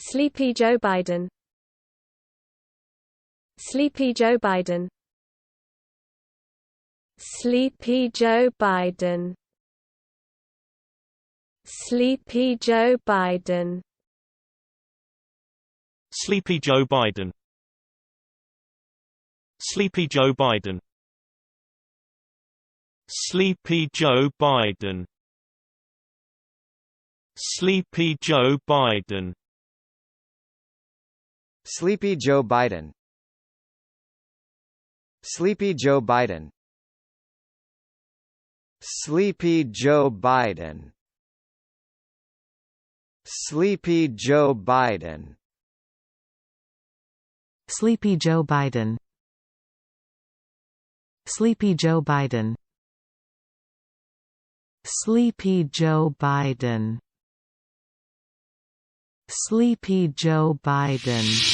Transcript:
Sleepy Joe Biden. Sleepy Joe Biden. Sleepy Joe Biden. Sleepy Joe Biden. Sleepy Joe Biden. Sleepy Joe Biden. Sleepy Joe Biden. Sleepy Joe Biden. Sleepy Joe Biden. Sleepy Joe Biden. Sleepy Joe Biden. Sleepy Joe Biden. Sleepy Joe Biden. Sleepy Joe Biden. Sleepy Joe Biden. Sleepy Joe Biden.